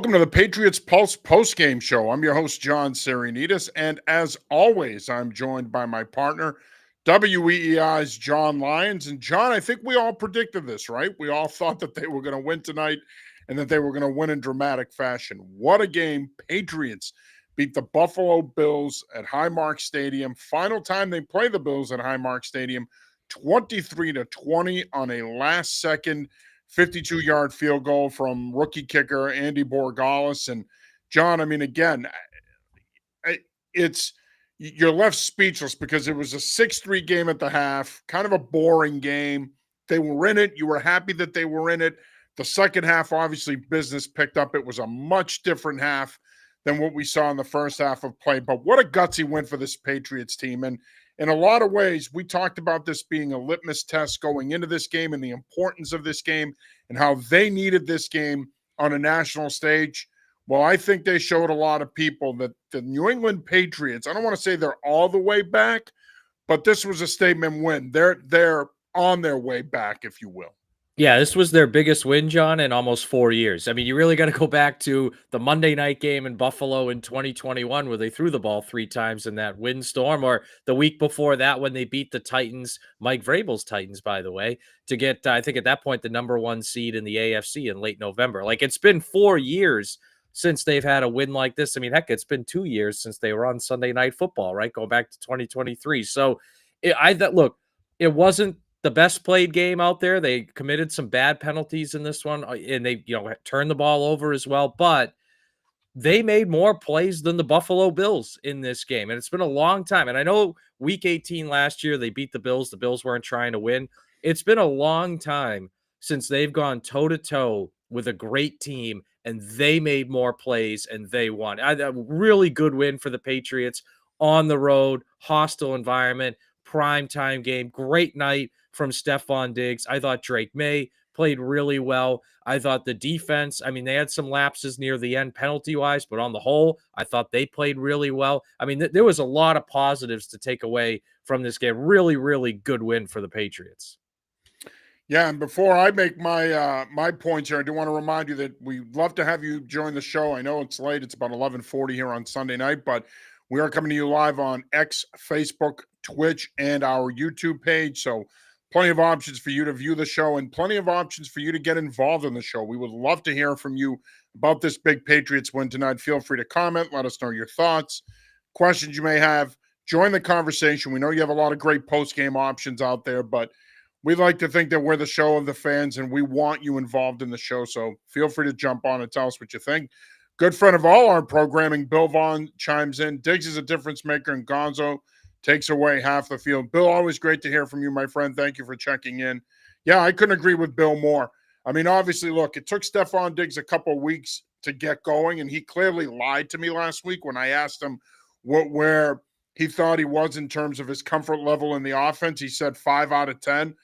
Welcome to the Patriots Pulse post-game show. I'm your host, John Serenitas, and as always, I'm joined by my partner, WEEI's John Lyons. And John, I think we all predicted this, right? We all thought that they were going to win tonight and that they were going to win in dramatic fashion. What a game. Patriots beat the Buffalo Bills at Highmark Stadium. Final time they play the Bills at Highmark Stadium, 23-20 on a last-second 52-yard field goal from rookie kicker Andy Borgalis. And John, I mean, again, it's you're left speechless because it was a 6-3 game at the half, kind of a boring game. They were in it. You were happy that they were in it. The second half, obviously, business picked up. It was a much different half than what we saw in the first half of play. But what a gutsy win for this Patriots team. And in a lot of ways, we talked about this being a litmus test going into this game and the importance of this game and how they needed this game on a national stage. Well, I think they showed a lot of people that the New England Patriots, I don't want to say they're all the way back, but this was a statement win. They're on their way back, if you will. Yeah, this was their biggest win, John, in almost 4 years. I mean, you really got to go back to the Monday night game in Buffalo in 2021 where they threw the ball 3 times in that windstorm, or the week before that when they beat the Titans, Mike Vrabel's Titans, by the way, to get, I think at that point, the #1 seed in the AFC in late November. Like, it's been 4 years since they've had a win like this. I mean, heck, it's been 2 years since they were on Sunday Night Football, right? Going back to 2023. So, look, it wasn't the best played game out there. They committed some bad penalties in this one, and they, turned the ball over as well. But they made more plays than the Buffalo Bills in this game, and it's been a long time. And I know Week 18 last year they beat the Bills. The Bills weren't trying to win. It's been a long time since they've gone toe to toe with a great team, and they made more plays and they won. A really good win for the Patriots on the road, hostile environment, primetime game, great night from Stephon Diggs. I thought Drake May played really well. I thought the defense, I mean, they had some lapses near the end penalty-wise, but on the whole, I thought they played really well. I mean, there was a lot of positives to take away from this game. Really, really good win for the Patriots. Yeah, and before I make my points here, I do want to remind you that we'd love to have you join the show. I know it's late; it's about 11:40 here on Sunday night, but we are coming to you live on X, Facebook, Twitch, and our YouTube page. So plenty of options for you to view the show and plenty of options for you to get involved in the show. We would love to hear from you about this big Patriots win tonight. Feel free to comment. Let us know your thoughts, questions you may have. Join the conversation. We know you have a lot of great post-game options out there, but we like to think that we're the show of the fans and we want you involved in the show. So feel free to jump on and tell us what you think. Good friend of all our programming, Bill Vaughn, chimes in. Diggs is a difference maker, and Gonzo takes away half the field. Bill, always great to hear from you, my friend. Thank you for checking in. Yeah, I couldn't agree with Bill more. I mean, obviously, look, it took Stephon Diggs a couple of weeks to get going, and he clearly lied to me last week when I asked him where he thought he was in terms of his comfort level in the offense. He said 5 out of 10.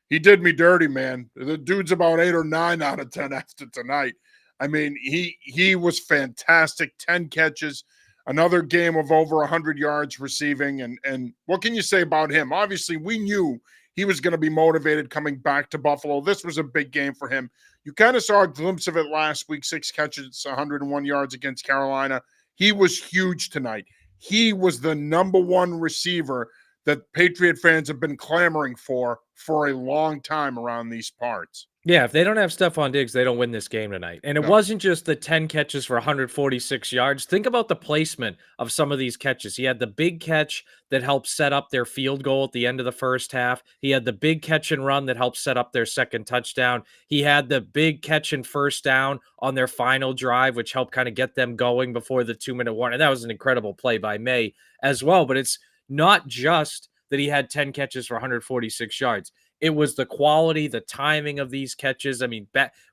He did me dirty, man. The dude's about 8 or 9 out of 10 after tonight. I mean, he was fantastic. 10 catches, another game of over 100 yards receiving. And what can you say about him? Obviously, we knew he was going to be motivated coming back to Buffalo. This was a big game for him. You kind of saw a glimpse of it last week, 6 catches, 101 yards against Carolina. He was huge tonight. He was the #1 receiver that Patriot fans have been clamoring for a long time around these parts. Yeah, if they don't have Stephon Diggs, they don't win this game tonight. And it wasn't just the 10 catches for 146 yards. Think about the placement of some of these catches. He had the big catch that helped set up their field goal at the end of the first half. He had the big catch and run that helped set up their second touchdown. He had the big catch and first down on their final drive, which helped kind of get them going before the 2-minute warning. And that was an incredible play by May as well. But it's not just that he had 10 catches for 146 yards. It was the quality, the timing of these catches. I mean,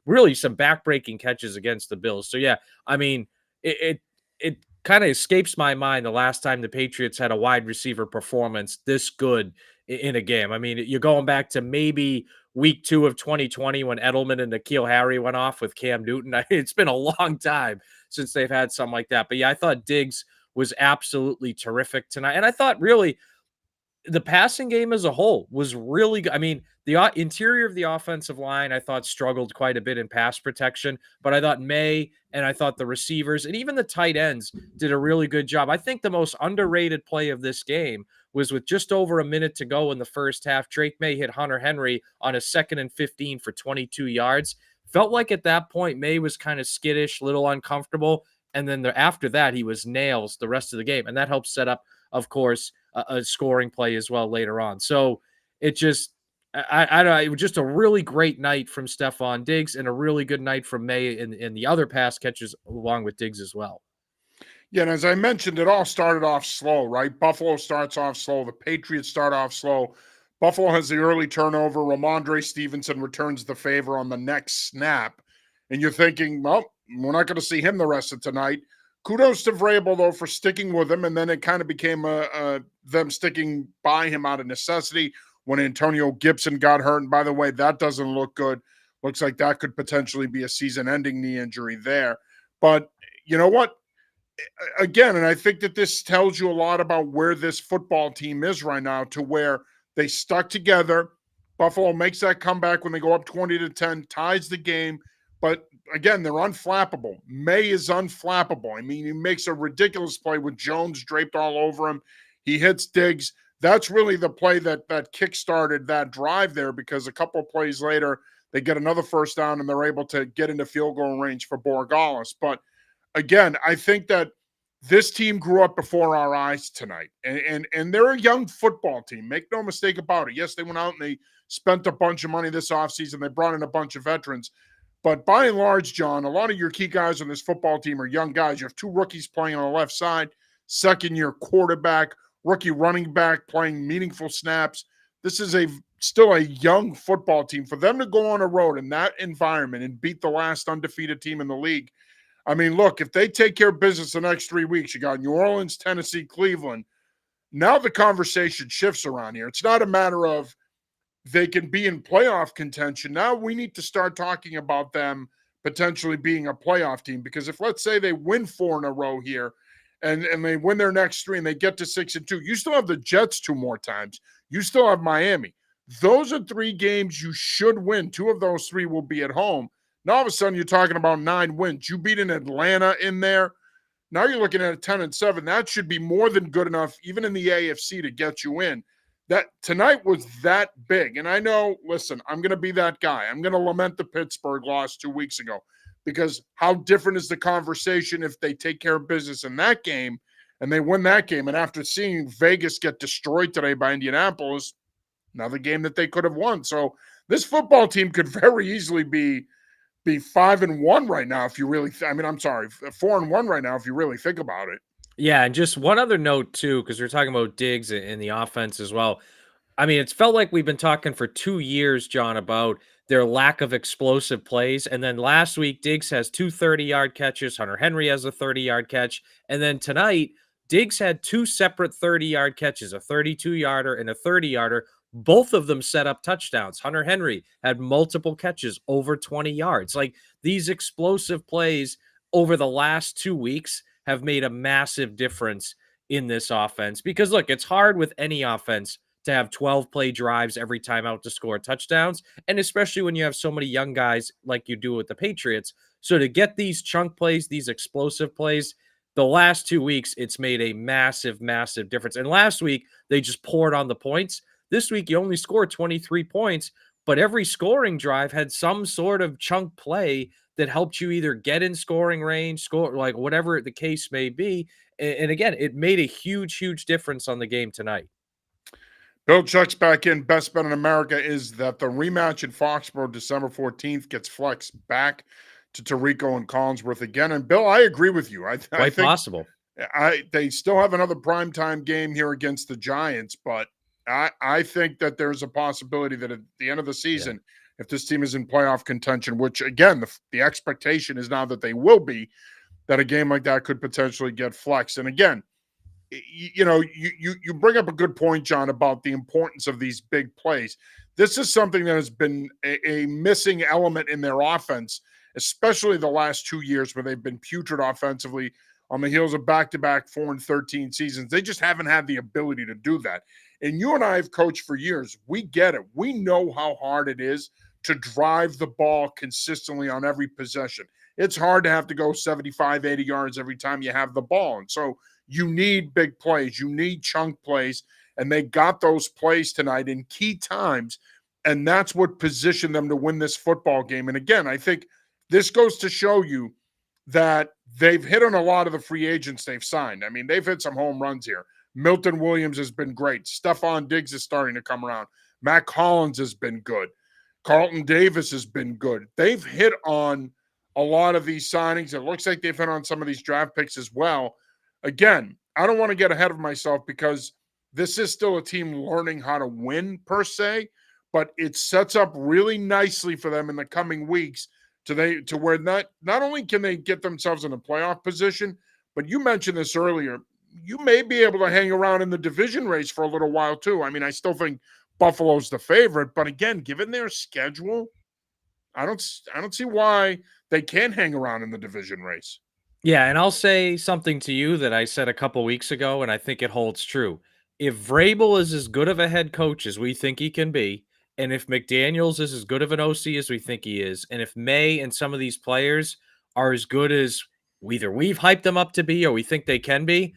really some backbreaking catches against the Bills. So, yeah, I mean, it kind of escapes my mind the last time the Patriots had a wide receiver performance this good in a game. I mean, you're going back to maybe week 2 of 2020 when Edelman and N'Keal Harry went off with Cam Newton. It's been a long time since they've had something like that. But, yeah, I thought Diggs was absolutely terrific tonight. And I thought really the passing game as a whole was really good. I mean, the interior of the offensive line, I thought struggled quite a bit in pass protection, but I thought May and I thought the receivers and even the tight ends did a really good job. I think the most underrated play of this game was with just over a minute to go in the first half. Drake May hit Hunter Henry on a 2nd and 15 for 22 yards. Felt like at that point, May was kind of skittish, little uncomfortable. And then after that, he was nails the rest of the game. And that helped set up, of course, a scoring play as well later on. So it just, I don't know, it was just a really great night from Stephon Diggs and a really good night from May and the other pass catches along with Diggs as well. Yeah, and as I mentioned, it all started off slow, right? Buffalo starts off slow. The Patriots start off slow. Buffalo has the early turnover. Ramondre Stevenson returns the favor on the next snap. And you're thinking, well, we're not going to see him the rest of tonight. Kudos to Vrabel, though, for sticking with him. And then it kind of became them sticking by him out of necessity when Antonio Gibson got hurt. And by the way, that doesn't look good. Looks like that could potentially be a season-ending knee injury there. But you know what? Again, and I think that this tells you a lot about where this football team is right now, to where they stuck together. Buffalo makes that comeback when they go up 20-10, ties the game. But again, they're unflappable. May is unflappable. I mean, he makes a ridiculous play with Jones draped all over him. He hits Diggs. That's really the play that kick-started that drive there, because a couple of plays later, they get another first down and they're able to get into field goal range for Borregales. But again, I think that this team grew up before our eyes tonight. And they're a young football team. Make no mistake about it. Yes, they went out and they spent a bunch of money this offseason. They brought in a bunch of veterans. But by and large, John, a lot of your key guys on this football team are young guys. You have two rookies playing on the left side, second-year quarterback, rookie running back playing meaningful snaps. This is still a young football team. For them to go on a road in that environment and beat the last undefeated team in the league, I mean, look, if they take care of business the next 3 weeks, you got New Orleans, Tennessee, Cleveland. Now the conversation shifts around here. It's not a matter of they can be in playoff contention. Now we need to start talking about them potentially being a playoff team, because if, let's say, they win 4 in a row here and they win their next 3 and they get to 6-2, you still have the Jets 2 more times. You still have Miami. Those are 3 games you should win. 2 of those 3 will be at home. Now all of a sudden you're talking about 9 wins. You beat an Atlanta in there. Now you're looking at a 10-7. That should be more than good enough, even in the AFC, to get you in. That tonight was that big. And I know, listen, I'm going to be that guy. I'm going to lament the Pittsburgh loss 2 weeks ago, because how different is the conversation if they take care of business in that game and they win that game? And after seeing Vegas get destroyed today by Indianapolis, another game that they could have won. So this football team could very easily be 5-1 right now if you really I'm sorry, 4-1 right now if you really think about it. Yeah, and just one other note too, because we're talking about Diggs in the offense as well. I mean, it's felt like we've been talking for 2 years, John, about their lack of explosive plays. And then last week, Diggs has 2 30-yard catches. Hunter Henry has a 30-yard catch. And then tonight, Diggs had 2 separate 30-yard catches, a 32-yarder and a 30-yarder. Both of them set up touchdowns. Hunter Henry had multiple catches over 20 yards. Like, these explosive plays over the last 2 weeks have made a massive difference in this offense. Because look, it's hard with any offense to have 12 play drives every time out to score touchdowns. And especially when you have so many young guys like you do with the Patriots. So to get these chunk plays, these explosive plays, the last 2 weeks, it's made a massive, massive difference. And last week, they just poured on the points. This week, you only scored 23 points, but every scoring drive had some sort of chunk play that helped you either get in scoring range, score, like whatever the case may be. And again, it made a huge, huge difference on the game tonight. Bill checks back in. Best bet in America is that the rematch in Foxborough December 14th gets flexed back to Tirico and Collinsworth again. And Bill, I agree with you. I Quite think possible. they still have another primetime game here against the Giants, but I think that there's a possibility that at the end of the season, if this team is in playoff contention, which again, the expectation is now that they will be, that a game like that could potentially get flexed. And again, you bring up a good point, John, about the importance of these big plays. This is something that has been a missing element in their offense, especially the last 2 years where they've been putrid offensively on the heels of back-to-back 4-13 seasons. They just haven't had the ability to do that. And you and I have coached for years. We get it. We know how hard it is to drive the ball consistently on every possession. It's hard to have to go 75, 80 yards every time you have the ball. And so you need big plays, you need chunk plays. And they got those plays tonight in key times. And that's what positioned them to win this football game. And again, I think this goes to show you that they've hit on a lot of the free agents they've signed. I mean, they've hit some home runs here. Milton Williams has been great. Stephon Diggs is starting to come around. Mac Hollins has been good. Carlton Davis has been good. They've hit on a lot of these signings. It looks like they've hit on some of these draft picks as well. Again, I don't want to get ahead of myself because this is still a team learning how to win per se, but it sets up really nicely for them in the coming weeks to where not only can they get themselves in a playoff position, but you mentioned this earlier, you may be able to hang around in the division race for a little while too. I mean, I still think Buffalo's the favorite, but again, given their schedule, I don't see why they can't hang around in the division race. Yeah, and I'll say something to you that I said a couple weeks ago, and I think it holds true. If Vrabel is as good of a head coach as we think he can be, and if McDaniels is as good of an OC as we think he is, and if May and some of these players are as good as either we've hyped them up to be or we think they can be,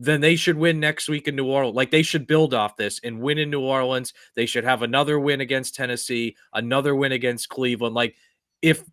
then they should win next week in New Orleans. Like they should build off this and win in New Orleans. They should have another win against Tennessee, another win against Cleveland. Like if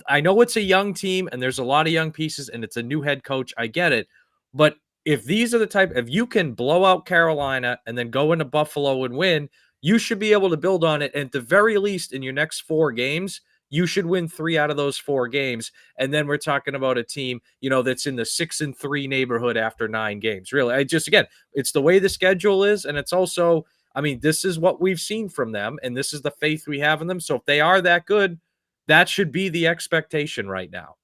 I know it's a young team and there's a lot of young pieces and it's a new head coach. I get it. But if these are the type, if you can blow out Carolina and then go into Buffalo and win, you should be able to build on it. And at the very least, in your next 4 games, you should win 3 out of those 4 games. And then we're talking about a team, that's in the 6-3 neighborhood after 9 games. Really, again, it's the way the schedule is. And it's also, I mean, this is what we've seen from them. And this is the faith we have in them. So if they are that good, that should be the expectation right now.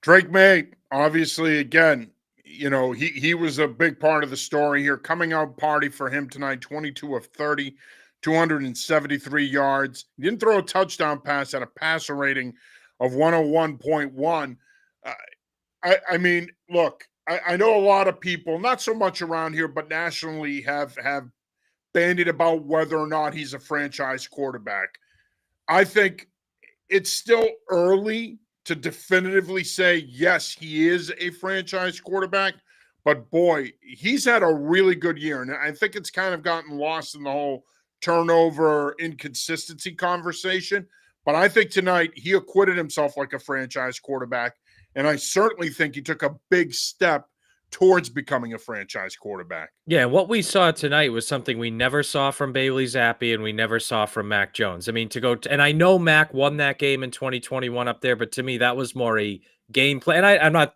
Drake May, obviously, again, he was a big part of the story here. Coming out party for him tonight, 22 of 30, 273 yards. He didn't throw a touchdown pass, at a passer rating of 101.1. I mean, look, I know a lot of people, not so much around here, but nationally have bandied about whether or not he's a franchise quarterback. I think it's still early to definitively say, yes, he is a franchise quarterback. But boy, he's had a really good year. And I think it's kind of gotten lost in the whole turnover inconsistency conversation. But I think tonight he acquitted himself like a franchise quarterback. And I certainly think he took a big step towards becoming a franchise quarterback. Yeah, what we saw tonight was something we never saw from Bailey Zappi and we never saw from Mac Jones. I mean, and I know Mac won that game in 2021 up there, but to me, that was more a gameplay. And I'm not,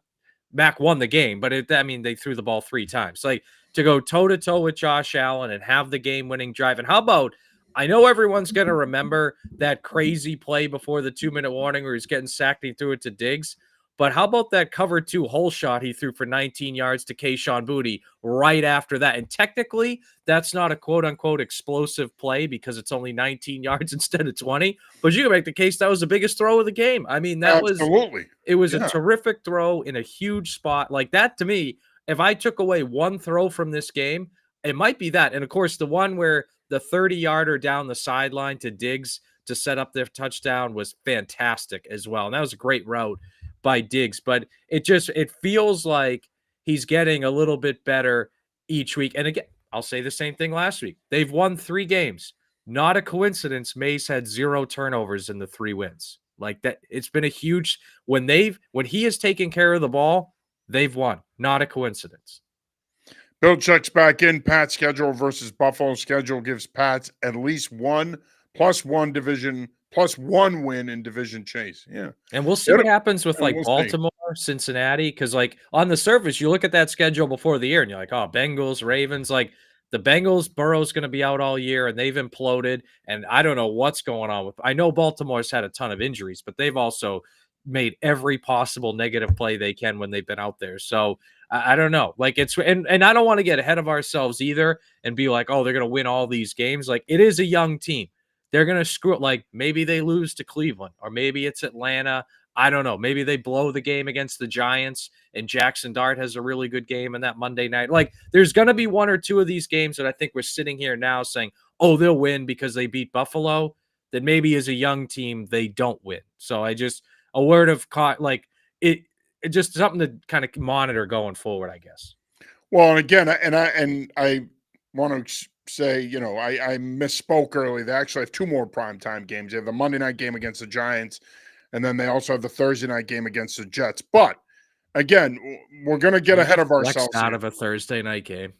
Mac won the game, but they threw the ball 3 times. Like to go toe to toe with Josh Allen and have the game winning drive. And how about, I know everyone's going to remember that crazy play before the 2-minute warning where he's getting sacked and he threw it to Diggs. But how about that cover 2 hole shot he threw for 19 yards to Kayshon Boutte right after that? And technically, that's not a quote unquote explosive play because it's only 19 yards instead of 20. But you can make the case that was the biggest throw of the game. I mean, Absolutely. It was a terrific throw in a huge spot. Like that to me, if I took away one throw from this game, it might be that. And of course, the one where the 30-yarder down the sideline to Diggs to set up their touchdown was fantastic as well. And that was a great route by Diggs, but it feels like he's getting a little bit better each week. And again, I'll say the same thing last week. They've won 3 games. Not a coincidence. Mace had 0 turnovers in the 3 wins. Like that, it's been a huge when he has taken care of the ball, they've won. Not a coincidence. Bill checks back in. Pat's schedule versus Buffalo's schedule gives Pats at least 1 +1 division +1 win in division chase. Yeah. And we'll see what happens with like Baltimore, Cincinnati. Cause like on the surface, you look at that schedule before the year and you're like, oh, Bengals, Ravens, like the Bengals, Burrow's going to be out all year and they've imploded. And I don't know what's going on with, I know Baltimore's had a ton of injuries, but they've also made every possible negative play they can when they've been out there. So I don't know. Like and I don't want to get ahead of ourselves either and be like, oh, they're going to win all these games. Like it is a young team. They're going to screw it. Like maybe they lose to Cleveland or maybe it's Atlanta. I don't know. Maybe they blow the game against the Giants and Jackson Dart has a really good game in that Monday night. Like, there's going to be one or two of these games that I think we're sitting here now saying, oh, they'll win because they beat Buffalo. That maybe as a young team, they don't win. So a word of caught, like it just something to kind of monitor going forward, I guess. Well, and again, I want to say, I misspoke earlier. They actually have two more primetime games. They have the Monday night game against the Giants, and then they also have the Thursday night game against the Jets. But again, we're going to get Can you ahead get of flexed ourselves out here. of a Thursday night game?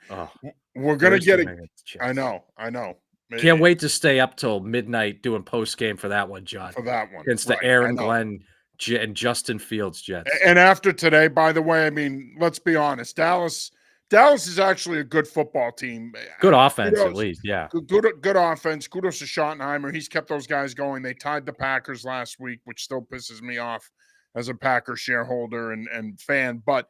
Oh, We're going to Thursday get it. night against the I Jets. know, I know. Can't wait to stay up till midnight doing post game for that one, John, For that one, against the right? I Aaron know. Glenn and Justin Fields Jets. And after today, by the way, I mean, let's be honest, Dallas is actually a good football team. Good offense, at Kudos, least. Yeah. good offense. Kudos to Schottenheimer. He's kept those guys going. They tied the Packers last week, which still pisses me off as a Packer shareholder and fan. But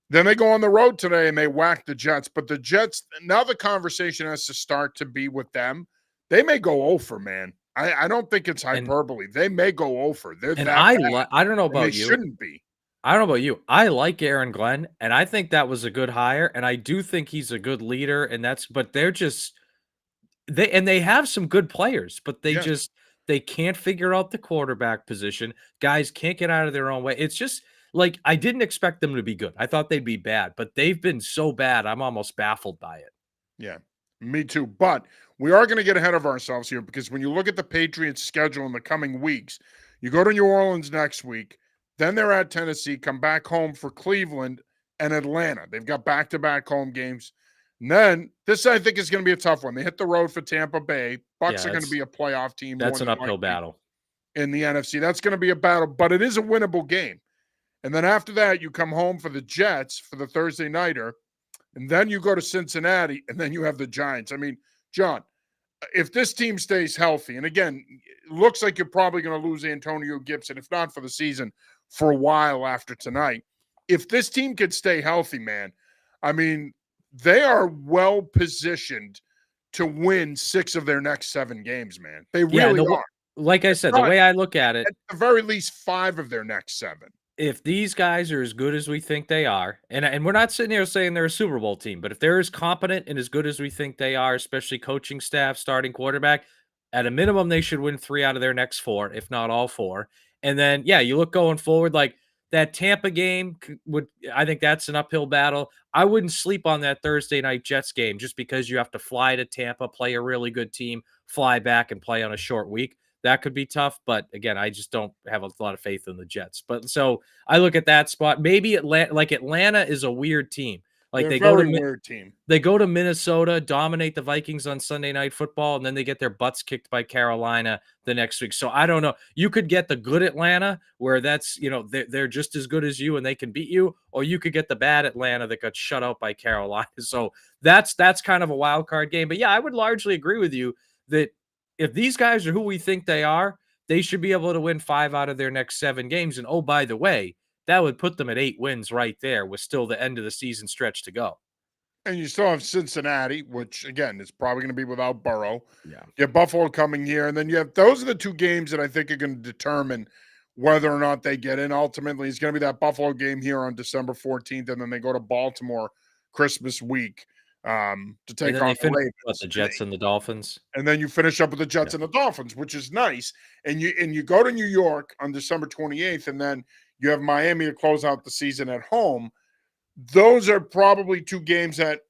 then they go on the road today and they whack the Jets. But the Jets, now the conversation has to start to be with them. They may go over, man. I don't think it's And hyperbole. They may go over. They're and that bad, I don't know and they about you. shouldn't be. I don't know about you. I like Aaron Glenn, and I think that was a good hire, and I do think he's a good leader, and but they're just they have some good players, but Yes. they can't figure out the quarterback position. Guys can't get out of their own way. It's just like I didn't expect them to be good. I thought they'd be bad, but they've been so bad. I'm almost baffled by it. Yeah, me too. But we are going to get ahead of ourselves here because when you look at the Patriots' schedule in the coming weeks, you go to New Orleans next week, then they're at Tennessee, come back home for Cleveland and Atlanta. They've got back-to-back home games. And then this, I think, is going to be a tough one. They hit the road for Tampa Bay. Bucks Yeah, are going to be a playoff team more that's an than uphill likely battle. in the NFC. That's going to be a battle, but it is a winnable game. And then after that, you come home for the Jets for the Thursday nighter. And then you go to Cincinnati, and then you have the Giants. I mean, John, if this team stays healthy, and again, it looks like you're probably going to lose Antonio Gibson, if not for the season, for a while after tonight. If this team could stay healthy, man, I mean, they are well positioned to win 6 of their next 7 games, man. They Yeah, and really are. like I If said, the not, way I look at it, at the very least 5 of their next 7. if these guys are as good as we think they are, and we're not sitting here saying they're a Super Bowl team, but if they're as competent and as good as we think they are, especially coaching staff, starting quarterback, at a minimum, they should win 3 out of their next 4, if not all 4. And then, yeah, you look going forward, like that Tampa game I think that's an uphill battle. I wouldn't sleep on that Thursday night Jets game just because you have to fly to Tampa, play a really good team, fly back and play on a short week. That could be tough, but again, I just don't have a lot of faith in the Jets. But so I look at that spot. Maybe Atlanta is a weird team. Like They're a very weird team. they go to Minnesota, dominate the Vikings on Sunday Night Football, and then they get their butts kicked by Carolina the next week. So I don't know. You could get the good Atlanta, where that's they're just as good as you and they can beat you, or you could get the bad Atlanta that got shut out by Carolina. So that's kind of a wild card game. But yeah, I would largely agree with you that if these guys are who we think they are, they should be able to win 5 out of their next 7 games. And oh, by the way, that would put them at 8 wins right there with still the end of the season stretch to go. And you still have Cincinnati, which again is probably going to be without Burrow. Yeah. You have Buffalo coming here, and then you have those are the 2 games that I think are going to determine whether or not they get in. Ultimately, it's going to be that Buffalo game here on December 14th, and then they go to Baltimore Christmas week to And take then on they the finish with Ravens. the Jets and the Dolphins. And then you finish up with the Jets Yeah. and the Dolphins, which is nice. And you go to New York on December 28th, and then you have Miami to close out the season at home. Those are probably 2 games that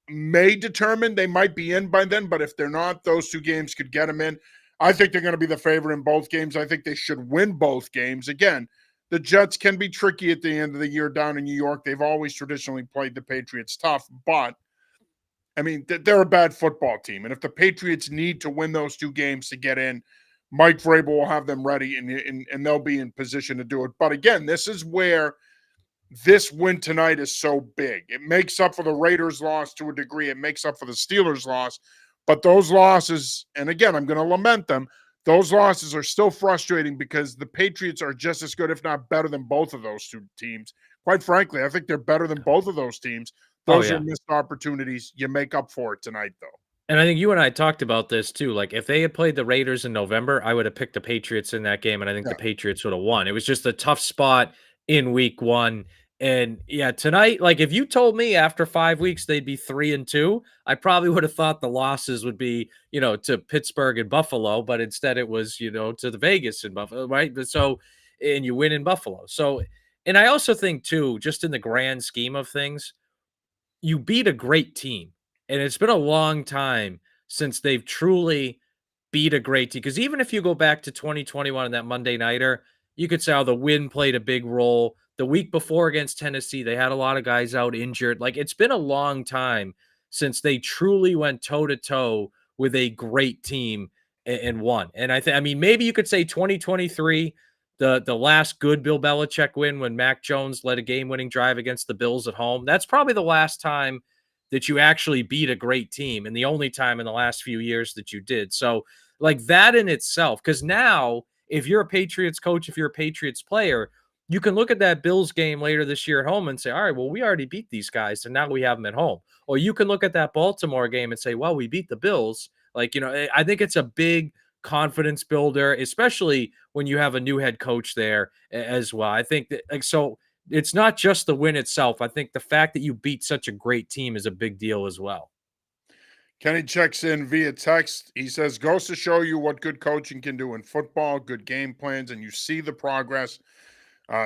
may determine they might be in by then, but if they're not, those 2 games could get them in. I think they're going to be the favorite in both games. I think they should win both games. Again, the Jets can be tricky at the end of the year down in New York. They've always traditionally played the Patriots tough, but I mean, they're a bad football team. And if the Patriots need to win those 2 games to get in, Mike Vrabel will have them ready and they'll be in position to do it. But again, this is where this win tonight is so big. It makes up for the Raiders' loss to a degree. It makes up for the Steelers' loss. But those losses, and again, I'm going to lament them, those losses are still frustrating because the Patriots are just as good, if not better, than both of those 2 teams. Quite frankly, I think they're better than both of those teams. Oh, Those are yeah. missed opportunities. You make up for it tonight, though. And I think you and I talked about this too. Like, if they had played the Raiders in November, I would have picked the Patriots in that game, and I think the Yeah. Patriots would have won. It was just a tough spot in week one. And yeah, tonight, like if you told me after 5 weeks they'd be 3-2, I probably would have thought the losses would be, to Pittsburgh and Buffalo, but instead it was, to the Vegas and Buffalo, right? But so, and you win in Buffalo. So, and I also think too, just in the grand scheme of things, you beat a great team. And it's been a long time since they've truly beat a great team. Because even if you go back to 2021 and that Monday nighter, you could say, oh, the win played a big role. The week before against Tennessee, they had a lot of guys out injured. Like it's been a long time since they truly went toe to toe with a great team and won. And I mean, maybe you could say 2023, the last good Bill Belichick win when Mac Jones led a game-winning drive against the Bills at home. That's probably the last time that you actually beat a great team, and the only time in the last few years that you did. So, like that in itself, because now if you're a Patriots coach, if you're a Patriots player, you can look at that Bills game later this year at home and say, all right, well, we already beat these guys, and now we have them at home. Or you can look at that Baltimore game and say, well, we beat the Bills. Like, I think it's a big confidence builder, especially when you have a new head coach there as well. I think that like so it's not just the win itself. I think the fact that you beat such a great team is a big deal as well. Kenny checks in via text. He says, goes to show you what good coaching can do in football, good game plans, and you see the progress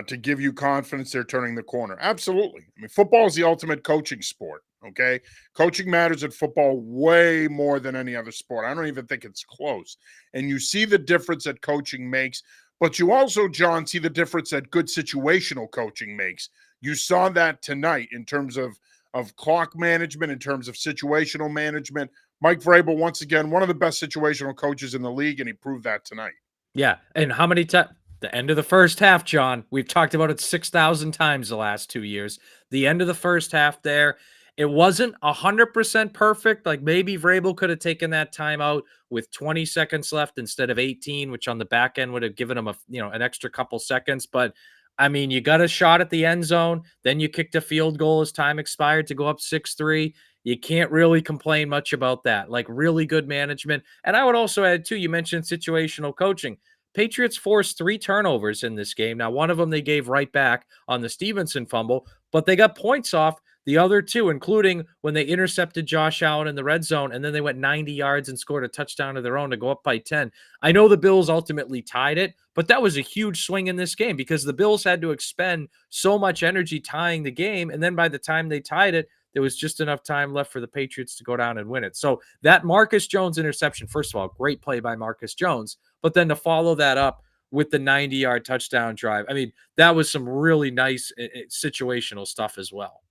to give you confidence they're turning the corner. Absolutely. I mean, football is the ultimate coaching sport. Okay. Coaching matters in football way more than any other sport. I don't even think it's close. And you see the difference that coaching makes, but you also, John, see the difference that good situational coaching makes. You saw that tonight in terms of clock management, in terms of situational management. Mike Vrabel, once again, one of the best situational coaches in the league, and he proved that tonight. Yeah, and how many times the end of the first half, John, we've talked about it 6,000 times the last 2 years. The end of the first half there, it wasn't 100% perfect, like, maybe Vrabel could have taken that timeout with 20 seconds left instead of 18, which on the back end would have given him an extra couple seconds, but, I mean, you got a shot at the end zone, then you kicked a field goal as time expired to go up 6-3. You can't really complain much about that, like, really good management, and I would also add too, you mentioned situational coaching. Patriots forced 3 turnovers in this game. Now, one of them they gave right back on the Stevenson fumble, but they got points off the other 2, including when they intercepted Josh Allen in the red zone, and then they went 90 yards and scored a touchdown of their own to go up by 10. I know the Bills ultimately tied it, but that was a huge swing in this game because the Bills had to expend so much energy tying the game, and then by the time they tied it, there was just enough time left for the Patriots to go down and win it. So that Marcus Jones interception, first of all, great play by Marcus Jones, but then to follow that up with the 90-yard touchdown drive, I mean, that was some really nice situational stuff as well.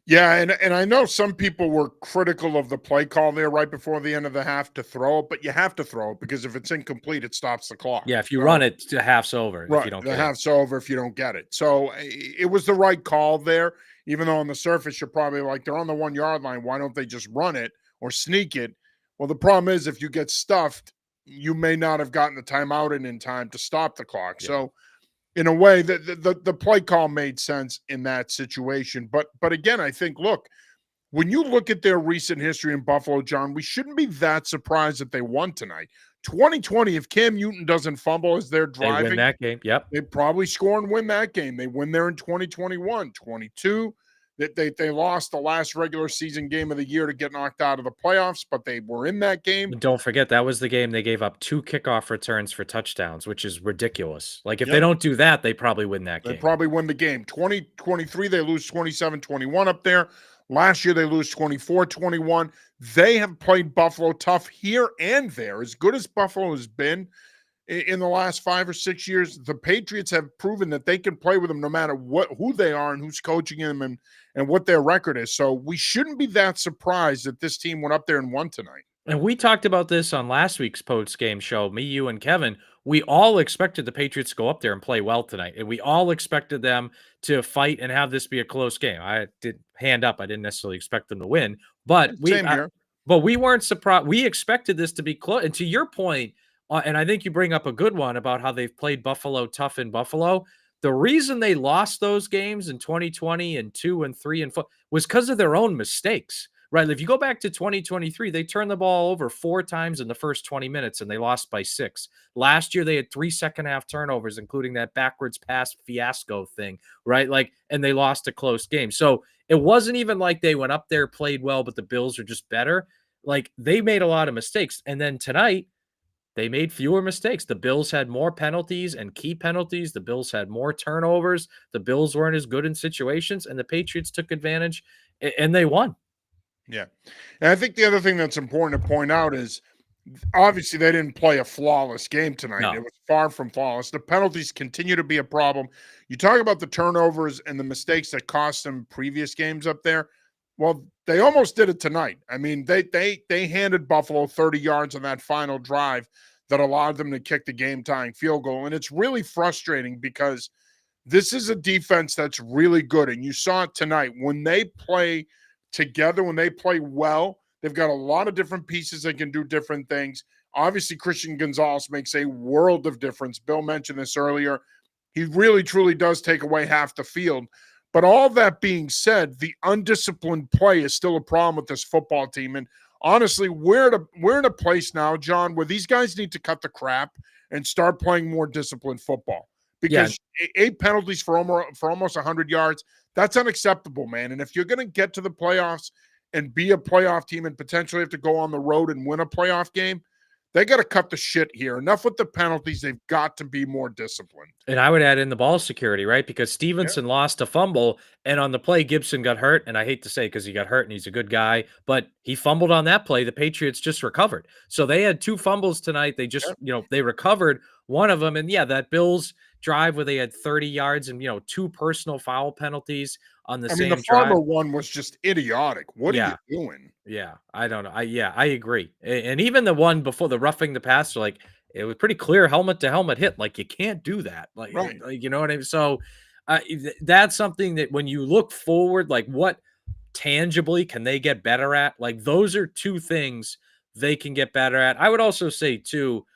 Yeah, and I know some people were critical of the play call there right before the end of the half to throw it, but you have to throw it because if it's incomplete, it stops the clock. Yeah, if you run So it, the half's over if you right, don't the get it. half's over if you don't get it. So it was the right call there, even though on the surface you're probably like they're on the 1 yard line. Why don't they just run it or sneak it? Well, the problem is if you get stuffed, you may not have gotten the timeout in time to stop the clock. Yeah. So in a way, the play call made sense in that situation. But again, I think look, when you look at their recent history in Buffalo, John, we shouldn't be that surprised that they won tonight. 2020, if Cam Newton doesn't fumble as they're They win driving, that game. Yep. they probably score and win that game. They win there in 2021, 22. That they lost the last regular season game of the year to get knocked out of the playoffs, but they were in that game. And don't forget that was the game they gave up 2 kickoff returns for touchdowns, which is ridiculous. Like if they Yep. don't do that, they probably win that They game. probably win the game. 2023, they lose 27-21 up there. Last year, they lose 24-21. They have played Buffalo tough here and there. As good as Buffalo has been in the last 5 or 6 years, the Patriots have proven that they can play with them no matter who they are and who's coaching them and what their record is. So we shouldn't be that surprised that this team went up there and won tonight. And we talked about this on last week's post game show, me, you, and Kevin. We all expected the Patriots to go up there and play well tonight. And we all expected them to fight and have this be a close game. I did hand up. I didn't necessarily expect them to win, but Same here. we weren't surprised. We expected this to be close. And to your point, and I think you bring up a good one about how they've played Buffalo tough in Buffalo. The reason they lost those games in 2020 and 2 and 3 and 4 was because of their own mistakes. right? If you go back to 2023, they turned the ball over 4 times in the first 20 minutes and they lost by 6. Last year, they had 3 second half turnovers, including that backwards pass fiasco thing, right? Like, and they lost a close game. So it wasn't even like they went up there, played well, but the Bills are just better. Like, they made a lot of mistakes. And then tonight, they made fewer mistakes. The Bills had more penalties and key penalties. The Bills had more turnovers. The Bills weren't as good in situations, and the Patriots took advantage and they won. Yeah. And I think the other thing that's important to point out is obviously they didn't play a flawless game tonight. It No. was far from flawless. The penalties continue to be a problem. You talk about the turnovers and the mistakes that cost them previous games up there. Well, they almost did it tonight. I mean, they handed Buffalo 30 yards on that final drive that allowed them to kick the game tying field goal. And it's really frustrating because this is a defense that's really good. And you saw it tonight. When they play together, when they play well, they've got a lot of different pieces that can do different things. Obviously, Christian Gonzalez makes a world of difference. Bill mentioned this earlier. He really, truly does take away half the field. But all that being said, the undisciplined play is still a problem with this football team. And honestly, we're in a place now, John, where these guys need to cut the crap and start playing more disciplined football. Yeah. Because 8 penalties for almost 100 yards, that's unacceptable, man. And if you're going to get to the playoffs and be a playoff team and potentially have to go on the road and win a playoff game, they got to cut the shit here. Enough with the penalties. They've got to be more disciplined. And I would add in the ball security, right? Because Yeah, Stevenson lost a fumble, and on the play, Gibson got hurt. And I hate to say because he got hurt and he's a good guy, but he fumbled on that play. The Patriots just recovered. So they had 2 fumbles tonight. They yeah. just, they recovered one of them. And yeah, that Bills drive where they had 30 yards and, 2 personal foul penalties on the I mean, the same Farmer drive. one was just idiotic. What are you Yeah. doing? Yeah, I don't know. I agree. And even the one before the roughing the passer, like it was pretty clear helmet to helmet hit. Like you can't do that. Right. You know what I mean? So that's something that when you look forward, like what tangibly can they get better at? Like those are 2 things they can get better at. I would also say too,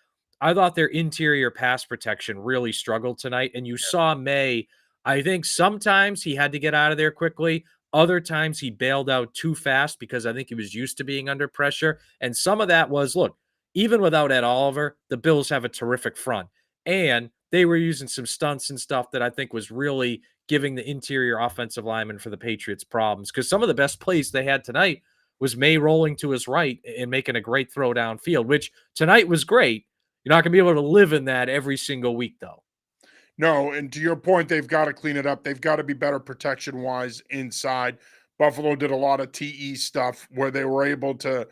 I thought their interior pass protection really struggled tonight. And you saw May, I think sometimes he had to get out of there quickly. Other times he bailed out too fast because I think he was used to being under pressure. And some of that was look, even without Ed Oliver, the Bills have a terrific front. And they were using some stunts and stuff that I think was really giving the interior offensive lineman for the Patriots problems. Because some of the best plays they had tonight was May rolling to his right and making a great throw downfield, which tonight was great. You're not going to be able to live in that every single week, though. No, and to your point, they've got to clean it up. They've got to be better protection wise inside. Buffalo did a lot of TE stuff where they were able to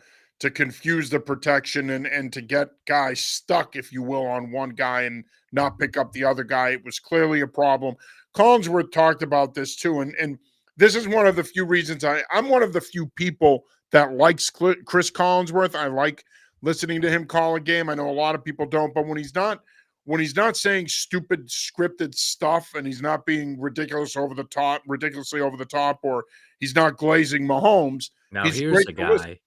confuse the protection and to get guys stuck, if you will, on one guy and not pick up the other guy. It was clearly a problem. Collinsworth talked about this too, and this is one of the few reasons I'm one of the few people that likes Chris Collinsworth. I like listening to him call a game. I know a lot of people don't, but when he's not saying stupid scripted stuff and he's not being ridiculously over the top, or he's not glazing Mahomes, Now, he's here's great the to listen.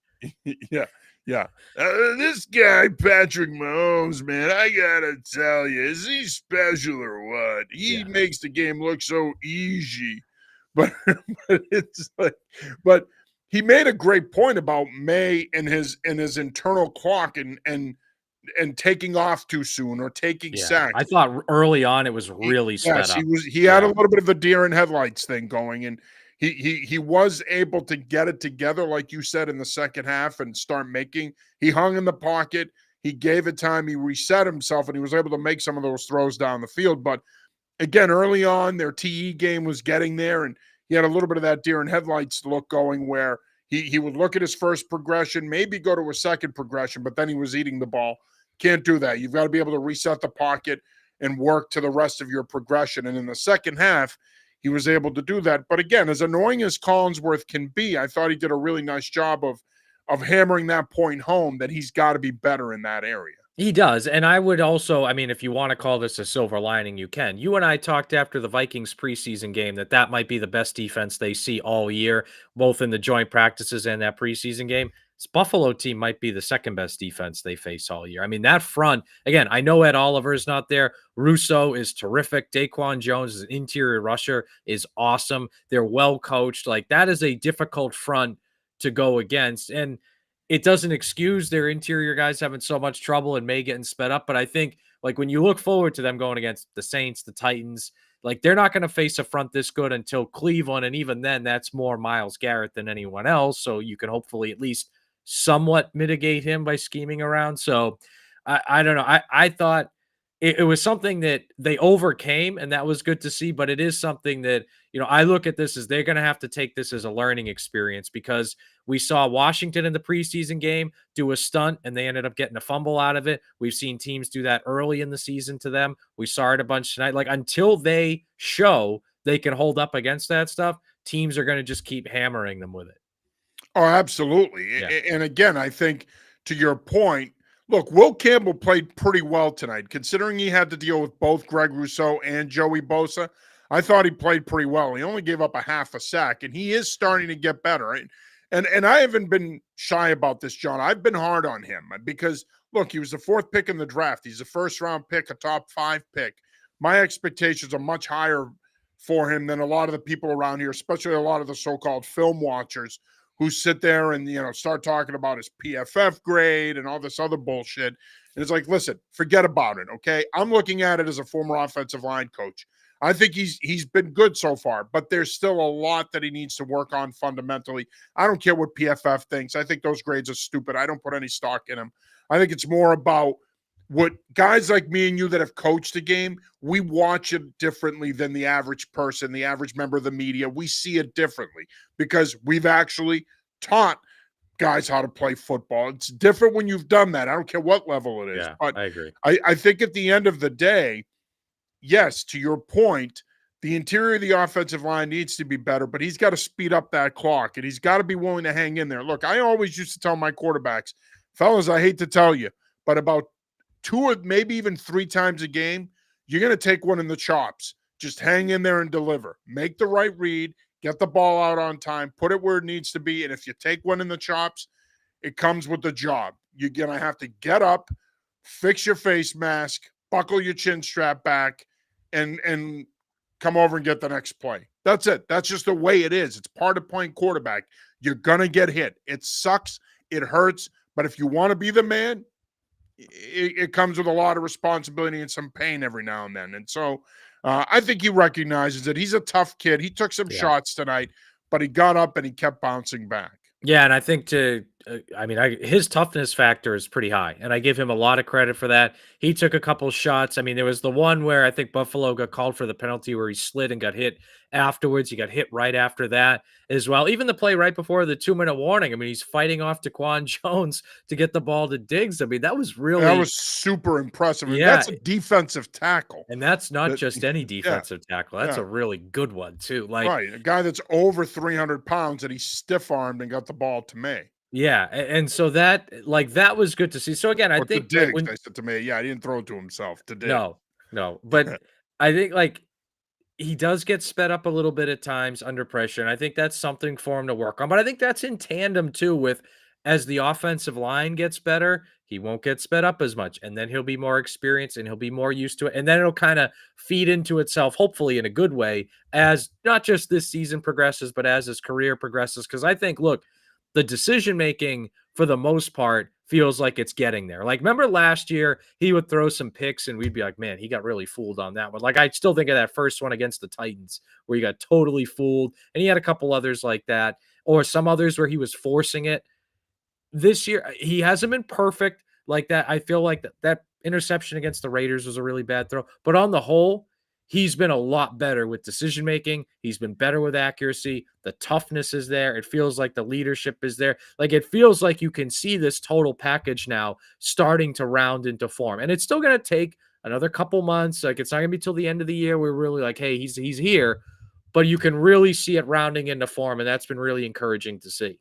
guy. Yeah, yeah. This guy, Patrick Mahomes, man, I gotta tell you, is he special or what? He Yeah. makes the game look so easy, but but it's like, but he made a great point about May and his internal clock and taking off too soon or taking Yeah. I sacks. thought early on it was He, really sped yes, he up. was. He had a Yeah. little bit of the deer in headlights thing going, and he was able to get it together, like you said, in the second half and start making. He hung in the pocket. He gave it time. He reset himself, and he was able to make some of those throws down the field. But again, early on, their TE game was getting there, and he had a little bit of that deer in headlights look going, where he would look at his first progression, maybe go to a second progression, but then he was eating the ball. Can't do that. You've got to be able to reset the pocket and work to the rest of your progression. And in the second half, he was able to do that. But again, as annoying as Collinsworth can be, I thought he did a really nice job of hammering that point home that he's got to be better in that area. He does. And I would also, I mean, if you want to call this a silver lining, you can. You and I talked after the Vikings preseason game that might be the best defense they see all year, both in the joint practices and that preseason game. This Buffalo team might be the second best defense they face all year. I mean, that front, again, I know Ed Oliver is not there. Russo is terrific. Daquan Jones, as an interior rusher, is awesome. They're well coached. Like, that is a difficult front to go against. And it doesn't excuse their interior guys having so much trouble and May getting sped up. But I think like when you look forward to them going against the Saints, the Titans, like they're not going to face a front this good until Cleveland. And even then, that's more Myles Garrett than anyone else. So you can hopefully at least somewhat mitigate him by scheming around. So I don't know. I thought it was something that they overcame, and that was good to see. But it is something that, I look at this as they're going to have to take this as a learning experience, because we saw Washington in the preseason game do a stunt and they ended up getting a fumble out of it. We've seen teams do that early in the season to them. We saw it a bunch tonight. Like until they show they can hold up against that stuff, teams are going to just keep hammering them with it. Oh, absolutely. Yeah. And again, I think to your point, look, Will Campbell played pretty well tonight, considering he had to deal with both Greg Rousseau and Joey Bosa. I thought he played pretty well. He only gave up a half a sack, and he is starting to get better. Right? And I haven't been shy about this, John. I've been hard on him because look, he was the 4th pick in the draft. He's a first-round pick, a top 5 pick. My expectations are much higher for him than a lot of the people around here, especially a lot of the so-called film watchers who sit there and start talking about his PFF grade and all this other bullshit. And it's like, listen, forget about it, okay? I'm looking at it as a former offensive line coach. I think he's been good so far, but there's still a lot that he needs to work on fundamentally. I don't care what PFF thinks. I think those grades are stupid. I don't put any stock in them. I think it's more about what guys like me and you that have coached the game, we watch it differently than the average person, the average member of the media. We see it differently because we've actually taught guys how to play football. It's different when you've done that. I don't care what level it is. Yeah, But I agree. I think at the end of the day, yes, to your point, the interior of the offensive line needs to be better, but he's got to speed up that clock and he's got to be willing to hang in there. Look, I always used to tell my quarterbacks, fellas, I hate to tell you, but about 2 or maybe even 3 times a game, you're going to take one in the chops. Just hang in there and deliver. Make the right read, get the ball out on time, put it where it needs to be. And if you take one in the chops, it comes with the job. You're going to have to get up, fix your face mask, buckle your chin strap back, and come over and get the next play. That's it. That's just the way it is. It's part of playing quarterback. You're going to get hit. It sucks. It hurts. But if you want to be the man, it comes with a lot of responsibility and some pain every now and then. And so I think he recognizes it. He's a tough kid. He took some shots tonight, but he got up and he kept bouncing back. Yeah, and I think his toughness factor is pretty high, and I give him a lot of credit for that. He took a couple shots. I mean, there was the one where I think Buffalo got called for the penalty where he slid and got hit afterwards. He got hit right after that as well. Even the play right before the 2-minute warning. I mean, he's fighting off Daquan Jones to get the ball to Diggs. I mean, that was super impressive. And yeah. That's a defensive tackle. And that's not just any defensive tackle. That's a really good one too. Like right, a guy that's over 300 pounds that he stiff-armed and got the ball to me. Yeah, and so that was good to see. So again, I think to Diggs, I said to me, yeah, he didn't throw it to himself. To Diggs. No, but I think he does get sped up a little bit at times under pressure, and I think that's something for him to work on. But I think that's in tandem too with as the offensive line gets better, he won't get sped up as much, and then he'll be more experienced and he'll be more used to it, and then it'll kind of feed into itself, hopefully in a good way, as not just this season progresses, but as his career progresses. Because I think, look, the decision making for the most part feels like it's getting there. Like, remember last year, he would throw some picks and we'd be like, man, he got really fooled on that one. Like, I still think of that first one against the Titans where he got totally fooled. And he had a couple others like that, or some others where he was forcing it. This year, he hasn't been perfect like that. I feel like that interception against the Raiders was a really bad throw. But on the whole, he's been a lot better with decision making. He's been better with accuracy. The toughness is there. It feels like the leadership is there. Like, it feels like you can see this total package now starting to round into form. And it's still going to take another couple months. Like, it's not going to be till the end of the year. We're really like, hey, he's here. But you can really see it rounding into form. And that's been really encouraging to see.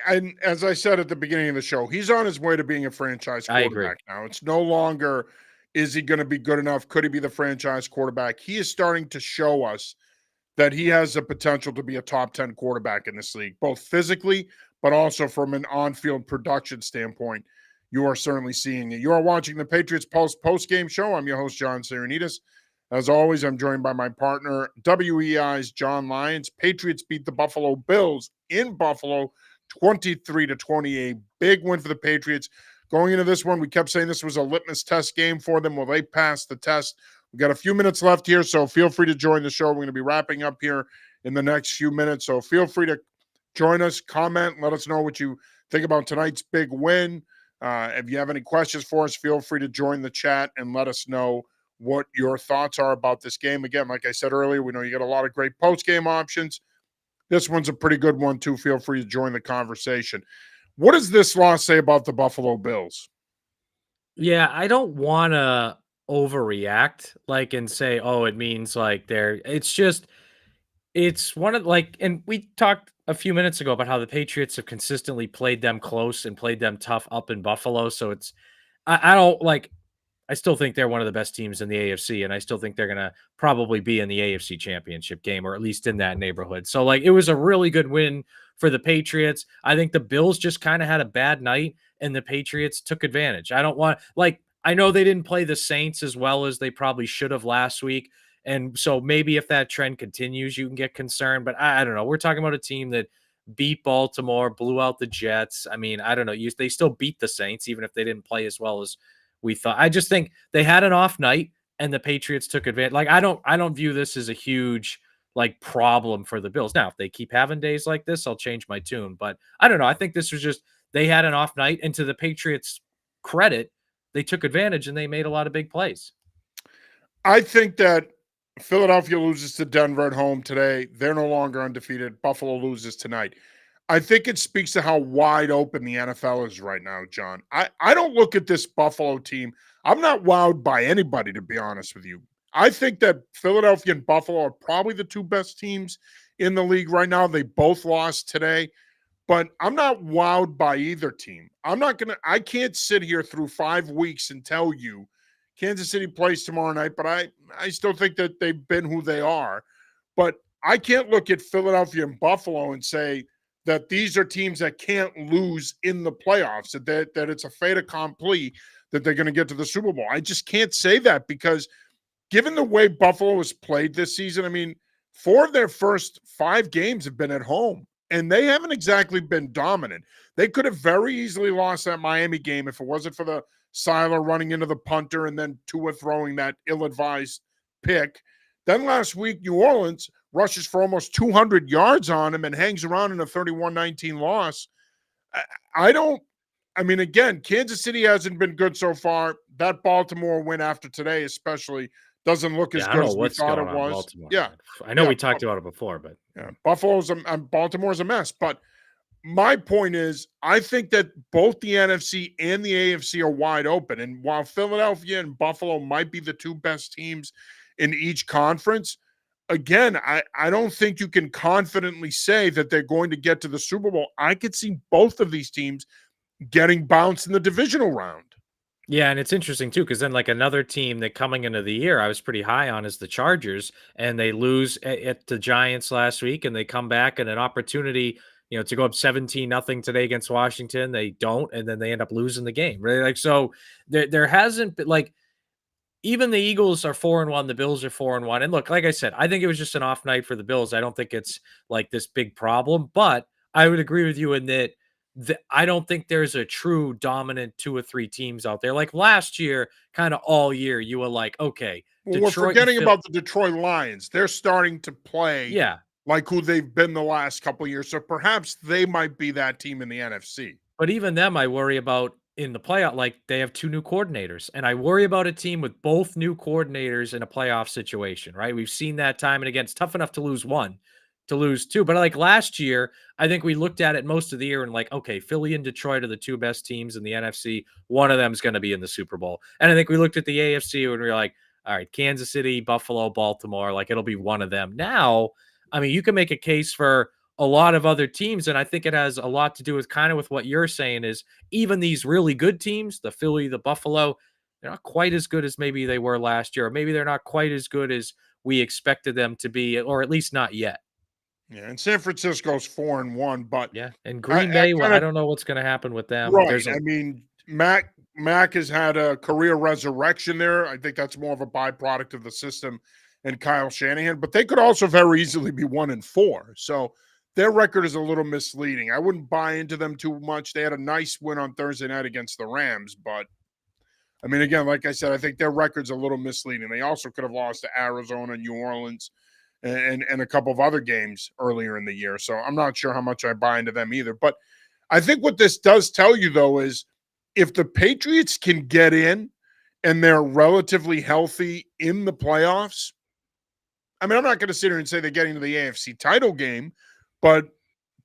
And as I said at the beginning of the show, he's on his way to being a franchise quarterback now. It's no longer, is he going to be good enough? Could he be the franchise quarterback? He is starting to show us that he has the potential to be a top 10 quarterback in this league, both physically, but also from an on-field production standpoint. You are certainly seeing it. You are watching the Patriots post-game show. I'm your host, John Serenitas. As always, I'm joined by my partner, WEI's John Lyons. Patriots beat the Buffalo Bills in Buffalo 23-28. Big win for the Patriots. Going into this one, we kept saying this was a litmus test game for them. Well, they passed the test. We've got a few minutes left here, so feel free to join the show. We're going to be wrapping up here in the next few minutes. So feel free to join us, comment, let us know what you think about tonight's big win. If you have any questions for us, feel free to join the chat and let us know what your thoughts are about this game. Again, like I said earlier, we know you got a lot of great post-game options. This one's a pretty good one, too. Feel free to join the conversation. What does this loss say about the Buffalo Bills? Yeah, I don't want to overreact like and say, "Oh, it means like they're." It's just it's one of like, and we talked a few minutes ago about how the Patriots have consistently played them close and played them tough up in Buffalo. So it's I don't like I still think they're one of the best teams in the AFC, and I still think they're gonna probably be in the AFC Championship game, or at least in that neighborhood. So, like, it was a really good win for the Patriots. I think the Bills just kind of had a bad night, and the Patriots took advantage. I don't want like I know they didn't play the Saints as well as they probably should have last week, and so maybe if that trend continues, you can get concerned. But I don't know. We're talking about a team that beat Baltimore, blew out the Jets. I mean, I don't know. They still beat the Saints, even if they didn't play as well as we thought. I just think they had an off night and the Patriots took advantage. Like I don't view this as a huge like problem for the Bills. Now, if they keep having days like this, I'll change my tune. But I don't know. I think this was just they had an off night, and to the Patriots' credit, they took advantage and they made a lot of big plays. I think that Philadelphia loses to Denver at home today. They're no longer undefeated. Buffalo loses tonight. I think it speaks to how wide open the NFL is right now, John. I don't look at this Buffalo team. I'm not wowed by anybody, to be honest with you. I think that Philadelphia and Buffalo are probably the two best teams in the league right now. They both lost today, but I'm not wowed by either team. I can't sit here through 5 weeks and tell you Kansas City plays tomorrow night, but I still think that they've been who they are. But I can't look at Philadelphia and Buffalo and say that these are teams that can't lose in the playoffs, that it's a fait accompli that they're going to get to the Super Bowl. I just can't say that because given the way Buffalo has played this season, I mean, 4 of their first 5 games have been at home, and they haven't exactly been dominant. They could have very easily lost that Miami game if it wasn't for the Seiler running into the punter and then Tua throwing that ill-advised pick. Then last week, New Orleans rushes for almost 200 yards on him and hangs around in a 31-19 loss. I don't I mean, again, Kansas City hasn't been good so far. That Baltimore win after today, especially, doesn't look as Yeah, I don't good know as we what's thought going it on in was. Baltimore, Yeah, man. I know yeah, we talked about it before, but yeah. Baltimore's a mess. But my point is, I think that both the NFC and the AFC are wide open. And while Philadelphia and Buffalo might be the two best teams in each conference, again, I don't think you can confidently say that they're going to get to the Super Bowl. I could see both of these teams getting bounced in the divisional round. yeah, and it's interesting too, because then like another team that coming into the year I was pretty high on is the Chargers, and they lose at the Giants last week, and they come back and an opportunity, to go up 17-0 today against Washington. They don't, and then they end up losing the game. Right, like so, there hasn't been like even the Eagles are 4-1, the Bills are 4-1. And look, like I said, I think it was just an off night for the Bills. I don't think it's like this big problem, but I would agree with you in that I don't think there's a true dominant two or three teams out there. Like last year, kind of all year, you were like, okay, Well, we're Detroit and forgetting Phil. about the Detroit Lions. They're starting to play Yeah. like who they've been the last couple of years. So perhaps they might be that team in the NFC. But even them, I worry about in the playoff. Like they have two new coordinators, and I worry about a team with both new coordinators in a playoff situation. Right? We've seen that time and again. It's tough enough to lose one, to lose two. But like last year, I think we looked at it most of the year and like, okay, Philly and Detroit are the two best teams in the NFC. One of them is going to be in the Super Bowl. And I think we looked at the AFC and we were like, all right, Kansas City, Buffalo, Baltimore, like it'll be one of them. Now, I mean, you can make a case for a lot of other teams. And I think it has a lot to do with kind of with what you're saying is even these really good teams, the Philly, the Buffalo, they're not quite as good as maybe they were last year. Or maybe they're not quite as good as we expected them to be, or at least not yet. Yeah, and San Francisco's 4-1, but Yeah. And I Green Bay, well, kind I of don't know what's going to happen with them. right. There's a I mean, Mac has had a career resurrection there. I think that's more of a byproduct of the system and Kyle Shanahan, but they could also very easily be 1-4. So their record is a little misleading. I wouldn't buy into them too much. They had a nice win on Thursday night against the Rams, but I mean, again, like I said, I think their record's a little misleading. They also could have lost to Arizona, New Orleans, and a couple of other games earlier in the year. So I'm not sure how much I buy into them either. But I think what this does tell you, though, is if the Patriots can get in and they're relatively healthy in the playoffs, I mean, I'm not going to sit here and say they're getting to the AFC title game, but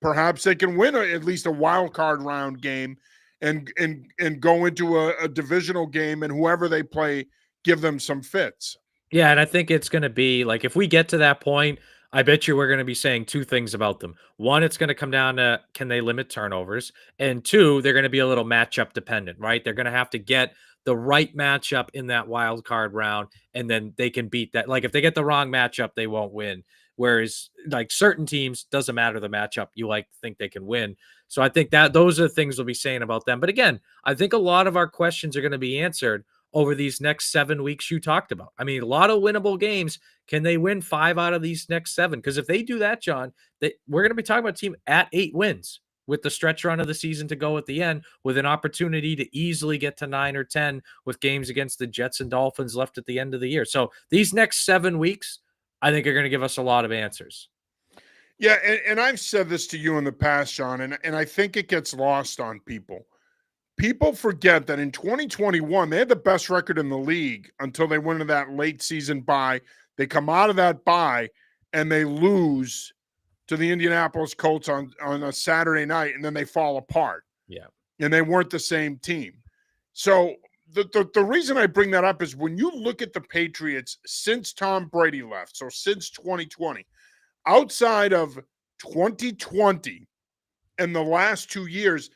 perhaps they can win at least a wild card round game and go into a divisional game, and whoever they play, give them some fits. Yeah, and I think it's gonna be like if we get to that point, I bet you we're gonna be saying 2 things about them. 1, it's gonna come down to can they limit turnovers? And 2, they're gonna be a little matchup dependent, right? They're gonna have to get the right matchup in that wild card round, and then they can beat that. Like if they get the wrong matchup, they won't win. Whereas like certain teams, doesn't matter the matchup, you like think they can win. So I think that those are the things we'll be saying about them. But again, I think a lot of our questions are going to be answered over these next 7 weeks you talked about. I mean, a lot of winnable games. Can they win 5 out of these next 7? Because if they do that, John, we're going to be talking about a team at 8 wins with the stretch run of the season to go at the end, with an opportunity to easily get to 9 or 10 with games against the Jets and Dolphins left at the end of the year. So these next 7 weeks, I think are going to give us a lot of answers. Yeah, and I've said this to you in the past, John, and I think it gets lost on people. People forget that in 2021, they had the best record in the league until they went into that late season bye. They come out of that bye and they lose to the Indianapolis Colts on a Saturday night, and then they fall apart. Yeah. And they weren't the same team. So the reason I bring that up is when you look at the Patriots since Tom Brady left, so since 2020, outside of 2020 and the last 2 years,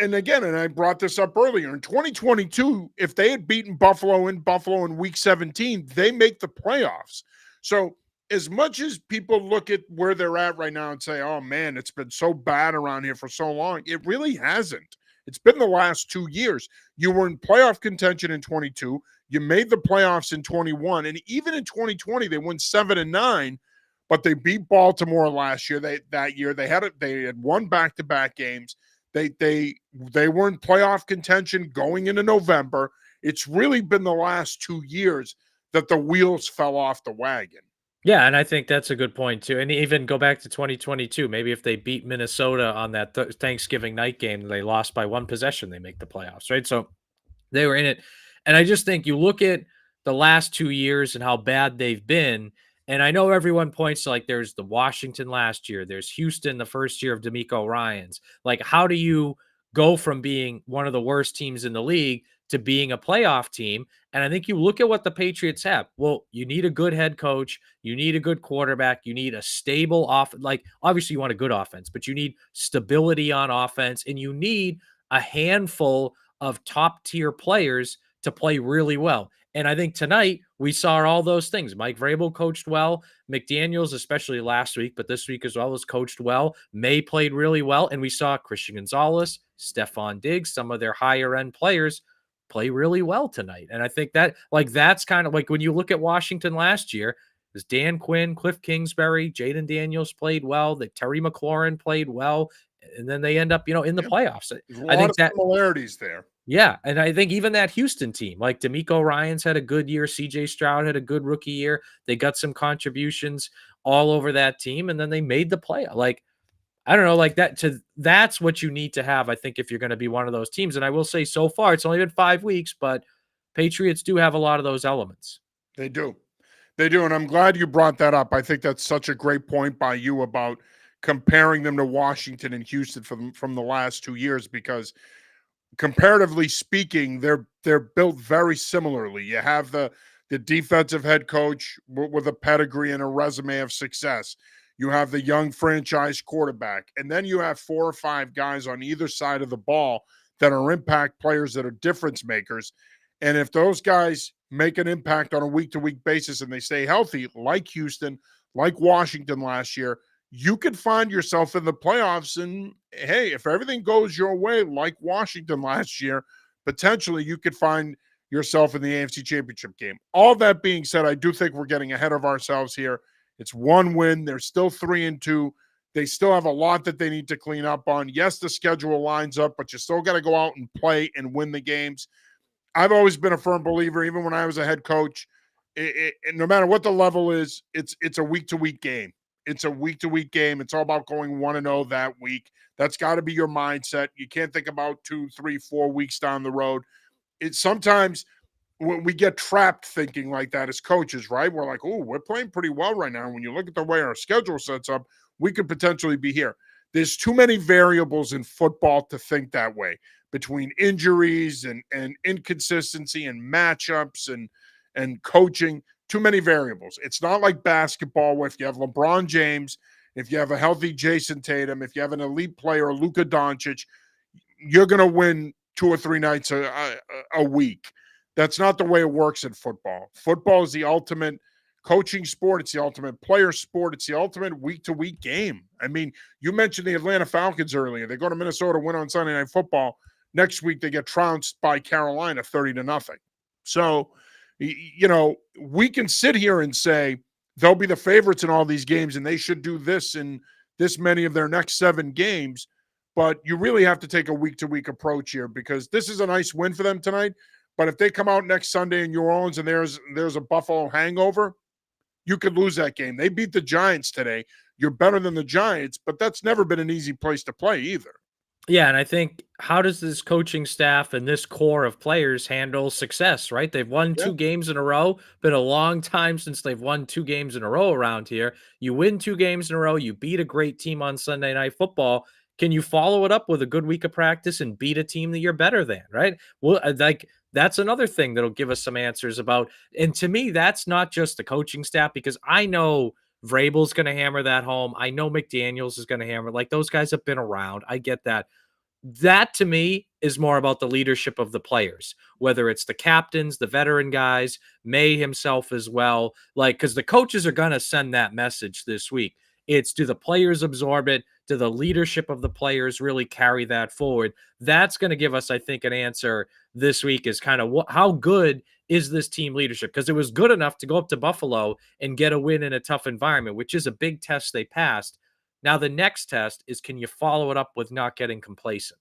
and again, and I brought this up earlier, in 2022, if they had beaten Buffalo in week 17, they make the playoffs. So as much as people look at where they're at right now and say, oh man, it's been so bad around here for so long, it really hasn't. It's been the last 2 years. You were in playoff contention in 22. You made the playoffs in 21. And even in 2020, they won 7-9, but they beat Baltimore last year. They had won back-to-back games. They were in playoff contention going into November. It's really been the last 2 years that the wheels fell off the wagon. Yeah, and I think that's a good point too. And even go back to 2022, maybe if they beat Minnesota on that Thanksgiving night game, they lost by 1 possession, they make the playoffs, right? So they were in it. And I just think you look at the last 2 years and how bad they've been. And I know everyone points to like there's the Washington last year, there's Houston the first year of D'Amico Ryans. Like, how do you go from being one of the worst teams in the league to being a playoff team? And I think you look at what the Patriots have. Well, you need a good head coach, you need a good quarterback, you need a stable off. Like, obviously, you want a good offense, but you need stability on offense, and you need a handful of top tier players to play really well. And I think tonight we saw all those things. Mike Vrabel coached well. McDaniels, especially last week, but this week as well, has coached well. May played really well. And we saw Christian Gonzalez, Stephon Diggs, some of their higher end players play really well tonight. And I think that that's kind of like when you look at Washington last year, was Dan Quinn, Cliff Kingsbury, Jaden Daniels played well, that Terry McLaurin played well, and then they end up, in the playoffs. There's a I lot think of that similarities there. yeah, and I think even that Houston team, like D'Amico Ryans had a good year, CJ Stroud had a good rookie year. They got some contributions all over that team, and then they made the play. Like, I don't know, like that's what you need to have, I think, if you're going to be one of those teams. And I will say so far, it's only been 5 weeks, but Patriots do have a lot of those elements. They do. They do. And I'm glad you brought that up. I think that's such a great point by you about comparing them to Washington and Houston from the last 2 years, because comparatively speaking, they're built very similarly. You have the defensive head coach with a pedigree and a resume of success. You have the young franchise quarterback, and then you have 4 or 5 guys on either side of the ball that are impact players, that are difference makers. And if those guys make an impact on a week-to-week basis and they stay healthy, like Houston, like Washington last year, you could find yourself in the playoffs. And hey, if everything goes your way, like Washington last year, potentially you could find yourself in the AFC Championship game. All that being said, I do think we're getting ahead of ourselves here. It's one win. They're still 3-2. They still have a lot that they need to clean up on. Yes, the schedule lines up, but you still got to go out and play and win the games. I've always been a firm believer, even when I was a head coach, no matter what the level is, it's a week to week game. It's a week to week game. It's all about going 1-0 that week. That's got to be your mindset. You can't think about 2, 3, 4 weeks down the road. It's sometimes when we get trapped thinking like that as coaches, right? We're like, oh, we're playing pretty well right now. When you look at the way our schedule sets up, we could potentially be here. There's too many variables in football to think that way, between injuries and inconsistency and matchups and coaching. Too many variables. It's not like basketball where if you have LeBron James, if you have a healthy Jason Tatum, if you have an elite player, Luka Doncic, you're going to win 2 or 3 nights a week. That's not the way it works in football. Football is the ultimate coaching sport. It's the ultimate player sport. It's the ultimate week-to-week game. I mean, you mentioned the Atlanta Falcons earlier. They go to Minnesota, win on Sunday Night Football. Next week, they get trounced by Carolina 30-0. So, we can sit here and say they'll be the favorites in all these games and they should do this in this many of their next 7 games. But you really have to take a week-to-week approach here, because this is a nice win for them tonight. But if they come out next Sunday in New Orleans and there's a Buffalo hangover, you could lose that game. They beat the Giants today. You're better than the Giants, but that's never been an easy place to play either. Yeah, and I think, how does this coaching staff and this core of players handle success, right? They've won Yeah. 2 games in a row. Been a long time since they've won 2 games in a row around here. You win 2 games in a row, you beat a great team on Sunday Night Football. Can you follow it up with a good week of practice and beat a team that you're better than, right? Well, that's another thing that'll give us some answers about. And to me, that's not just the coaching staff, because I know Vrabel's going to hammer that home. I know McDaniels is going to hammer. Like, those guys have been around. I get that. That to me is more about the leadership of the players, whether it's the captains, the veteran guys, May himself as well. Like, because the coaches are going to send that message this week. It's, do the players absorb it? Do the leadership of the players really carry that forward? That's going to give us, I think, an answer this week, is kind of how good is this team leadership? Because it was good enough to go up to Buffalo and get a win in a tough environment, which is a big test they passed. Now, the next test is, can you follow it up with not getting complacent?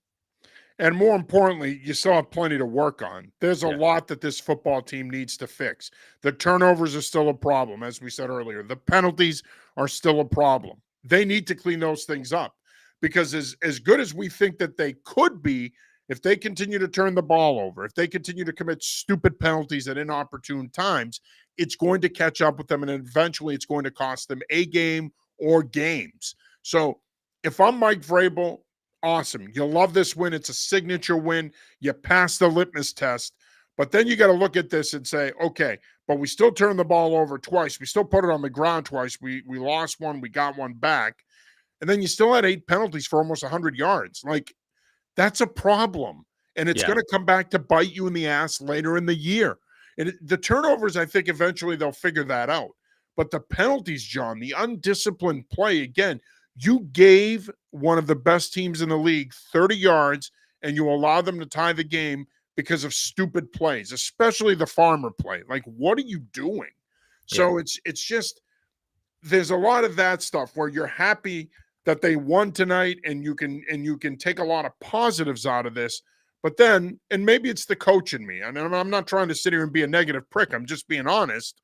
And more importantly, you still have plenty to work on. There's a Yeah. lot that this football team needs to fix. The turnovers are still a problem, as we said earlier. The penalties are still a problem. They need to clean those things up, because as good as we think that they could be, if they continue to turn the ball over, if they continue to commit stupid penalties at inopportune times, it's going to catch up with them, and eventually it's going to cost them a game or games. So if I'm Mike Vrabel, awesome. You'll love this win. It's a signature win. You pass the litmus test. But then you got to look at this and say, okay, but we still turned the ball over twice. We still put it on the ground twice. We lost one. We got one back. And then you still had 8 penalties for almost 100 yards. Like, that's a problem. And it's Yeah. going to come back to bite you in the ass later in the year. And the turnovers, I think eventually they'll figure that out. But the penalties, John, the undisciplined play, again, you gave one of the best teams in the league 30 yards and you allow them to tie the game because of stupid plays, especially the Farmer play. Like, what are you doing? Yeah. So it's just, there's a lot of that stuff where you're happy that they won tonight and you can take a lot of positives out of this. But then, and maybe it's the coach in me, and I'm not trying to sit here and be a negative prick, I'm just being honest.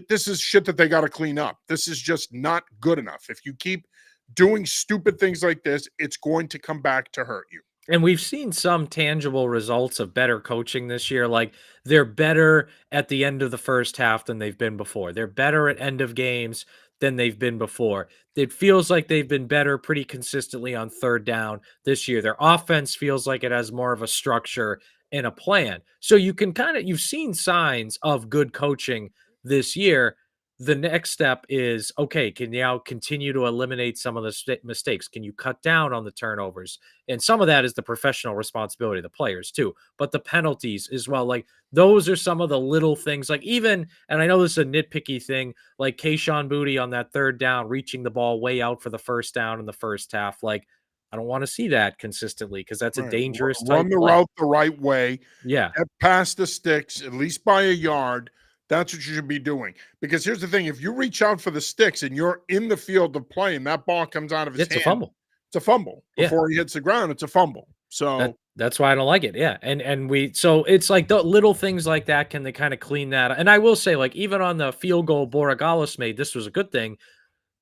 This is shit that they got to clean up. This is just not good enough. If you keep doing stupid things like this, it's going to come back to hurt you. And we've seen some tangible results of better coaching this year. Like, they're better at the end of the first half than they've been before. They're better at end of games than they've been before. It feels like they've been better pretty consistently on third down this year. Their offense feels like it has more of a structure and a plan. So you can you've seen signs of good coaching this year. The next step is, okay, can you now continue to eliminate some of the mistakes? Can you cut down on the turnovers? And some of that is the professional responsibility of the players too, but the penalties as well. Like, those are some of the little things, like, even, and I know this is a nitpicky thing, like Kayshon Boutte on that third down, reaching the ball way out for the first down in the first half. Like, I don't want to see that consistently because that's a Right. dangerous Run type the play. route the right way, Yeah, get past the sticks, at least by a yard. That's what you should be doing. Because here's the thing, if you reach out for the sticks and you're in the field of play and that ball comes out of his it's a hand, fumble. it's a fumble. Yeah. Before he hits the ground, it's a fumble. So That's why I don't like it. Yeah. And we so it's like the little things like that can they kind of clean that. And I will say, like, even on the field goal Borregales made, this was a good thing.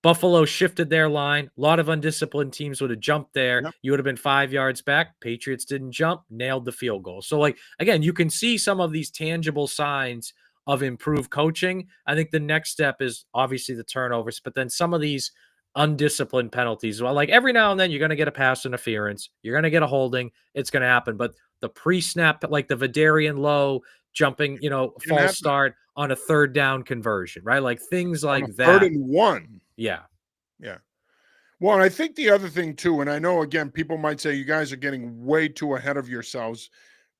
Buffalo shifted their line. A lot of undisciplined teams would have jumped there. yep, You would have been 5 yards back. Patriots didn't jump, nailed the field goal. So, like, again, you can see some of these tangible signs of improved coaching. I think the next step is obviously the turnovers, but then some of these undisciplined penalties. Well, like every now and then you're going to get a pass interference, you're going to get a holding. It's going to happen. But the pre-snap, like the Vidarian Low jumping, you didn't false have that start on a third down conversion, right? Like things on a like third that. and one. Yeah. Yeah. Well, and I think the other thing too, and I know again, people might say you guys are getting way too ahead of yourselves,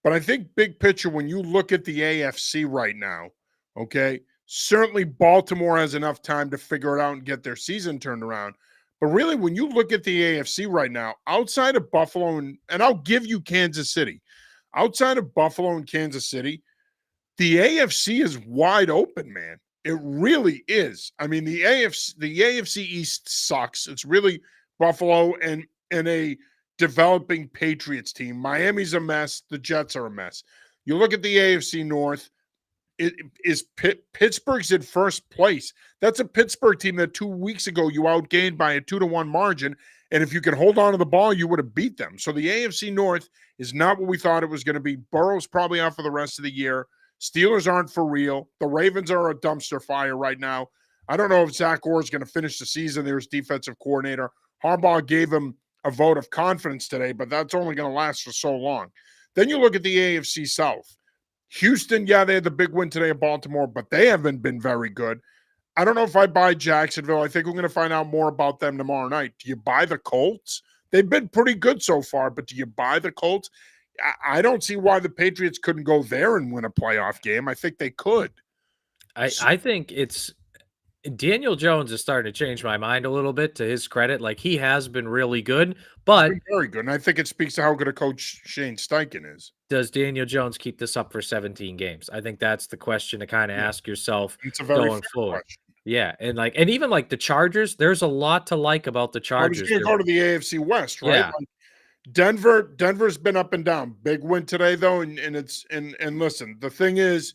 but I think big picture, when you look at the AFC right now, okay, certainly Baltimore has enough time to figure it out and get their season turned around. But really, when you look at the AFC right now, outside of Buffalo and I'll give you Kansas City, outside of Buffalo and Kansas City, the AFC is wide open, man. It really is. I mean, the AFC East sucks. It's really Buffalo and a developing Patriots team. Miami's a mess. The Jets are a mess. You look at the AFC North, it is Pittsburgh's in first place. That's a Pittsburgh team that 2 weeks ago you outgained by a 2-1 margin. And if you could hold on to the ball, you would have beat them. So the AFC North is not what we thought it was going to be. Burrow's probably out for the rest of the year. Steelers aren't for real. The Ravens are a dumpster fire right now. I don't know if Zach Orr is going to finish the season there as defensive coordinator. Harbaugh gave him a vote of confidence today, but that's only going to last for so long. Then you look at the AFC South. Houston, yeah, they had the big win today at Baltimore, but they haven't been very good. I don't know if I buy Jacksonville. I think we're going to find out more about them tomorrow night. Do you buy the Colts? They've been pretty good so far, but do you buy the Colts? I don't see why the Patriots couldn't go there and win a playoff game. I think they could. I think it's Daniel Jones is starting to change my mind a little bit to his credit. Like he has been really good, He's but been very good, and I think it speaks to how good a coach Shane Steichen is. does Daniel Jones keep this up for 17 games? I think that's the question to kind of Yeah, ask yourself it's a very going fair forward. question. Yeah, and even like the Chargers, there's a lot to like about the I was Chargers. going to go to the AFC West, right? Yeah, Like Denver's been up and down. Big win today though, and it's and listen, the thing is,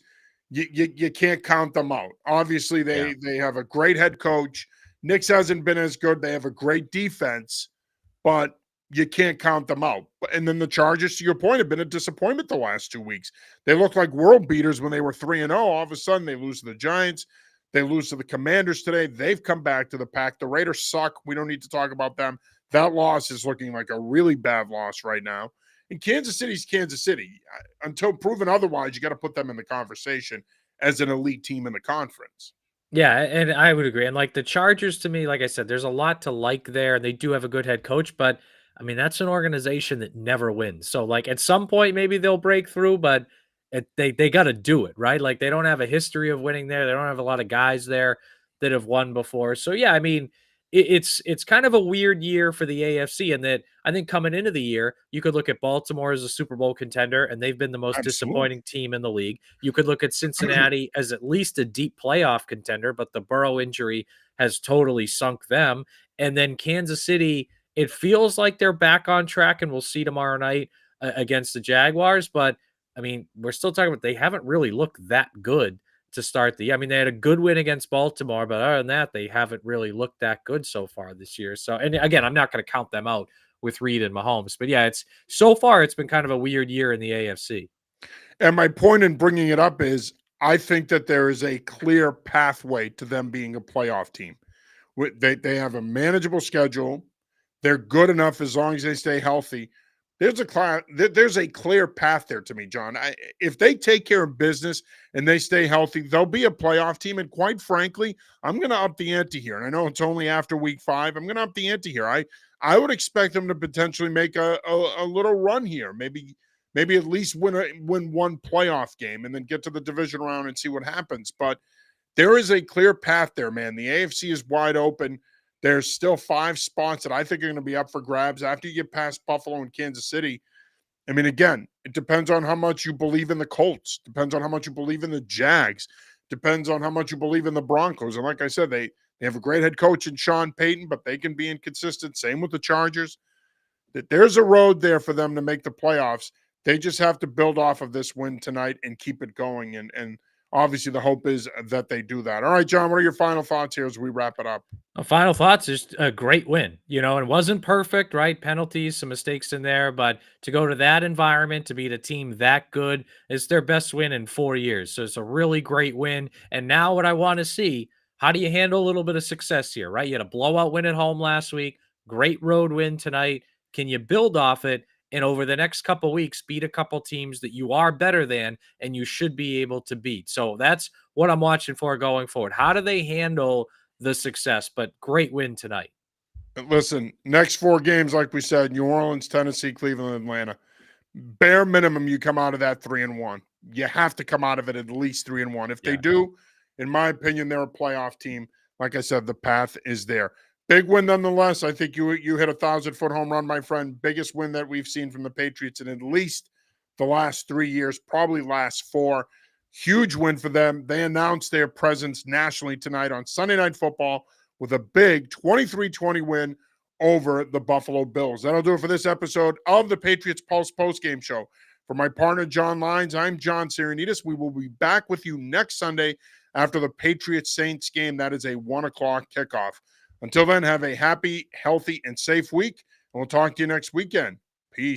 you can't count them out. Obviously, yeah. they have a great head coach. Knicks hasn't been as good. They have a great defense, but you can't count them out. And then the Chargers, to your point, have been a disappointment the last 2 weeks. They look like world beaters when they were 3-0. All of a sudden, they lose to the Giants. They lose to the Commanders today. They've come back to the pack. The Raiders suck. We don't need to talk about them. That loss is looking like a really bad loss right now. And Kansas City's Kansas City. Until proven otherwise, you got to put them in the conversation as an elite team in the conference. Yeah, and I would agree. And like the Chargers to me, like I said, there's a lot to like there, and they do have a good head coach, but I mean, that's an organization that never wins. So like at some point maybe they'll break through, but they got to do it, right? Like they don't have a history of winning there. They don't have a lot of guys there that have won before. So yeah, I mean, it's kind of a weird year for the AFC, and that I think coming into the year, you could look at Baltimore as a Super Bowl contender, and they've been the most Absolutely. disappointing team in the league. You could look at Cincinnati as at least a deep playoff contender, but the Burrow injury has totally sunk them. And then Kansas City, it feels like they're back on track, and we'll see tomorrow night against the Jaguars. But I mean, we're still talking about they haven't really looked that good to start the year. I mean, they had a good win against Baltimore, but other than that, they haven't really looked that good so far this year. So, and again, I'm not going to count them out with Reed and Mahomes, but yeah, it's so far it's been kind of a weird year in the AFC. And my point in bringing it up is I think that there is a clear pathway to them being a playoff team. They have a manageable schedule. They're good enough as long as they stay healthy. There's a clear path there to me, John. If they take care of business and they stay healthy, they'll be a playoff team. And quite frankly, I'm going to up the ante here. And I know it's only after week 5. I'm going to up the ante here. I would expect them to potentially make a little run here. Maybe at least win one playoff game and then get to the division round and see what happens. But there is a clear path there, man. The AFC is wide open. there's still 5 spots that I think are going to be up for grabs after you get past Buffalo and Kansas City. I mean, again, it depends on how much you believe in the Colts, depends on how much you believe in the Jags, depends on how much you believe in the Broncos. And like I said, they have a great head coach in Sean Payton, but they can be inconsistent. Same with the Chargers. That there's a road there for them to make the playoffs. They just have to build off of this win tonight and keep it going. And obviously the hope is that they do that. All right, John, what are your final thoughts here as we wrap it up? Final thoughts is a great win. It wasn't perfect, right? Penalties, some mistakes in there, but to go to that environment, to beat a team that good, it's their best win in 4 years. So it's a really great win. And now what I want to see, how do you handle a little bit of success here, right? You had a blowout win at home last week, great road win tonight. Can you build off it? And over the next couple weeks, beat a couple teams that you are better than and you should be able to beat. So that's what I'm watching for going forward. How do they handle the success? But great win tonight. Listen, next 4 games, like we said, New Orleans, Tennessee, Cleveland, Atlanta. Bare minimum, you come out of that 3-1. You have to come out of it at least 3-1. If they Yeah. do, in my opinion, they're a playoff team. Like I said, the path is there. Big win nonetheless. I think you hit a 1,000-foot home run, my friend. Biggest win that we've seen from the Patriots in at least the last 3 years, probably last 4. Huge win for them. They announced their presence nationally tonight on Sunday Night Football with a big 23-20 win over the Buffalo Bills. That'll do it for this episode of the Patriots Pulse postgame show. For my partner, John Lyons, I'm John Sirenitas. We will be back with you next Sunday after the Patriots-Saints game. That is a 1 o'clock kickoff. Until then, have a happy, healthy, and safe week, and we'll talk to you next weekend.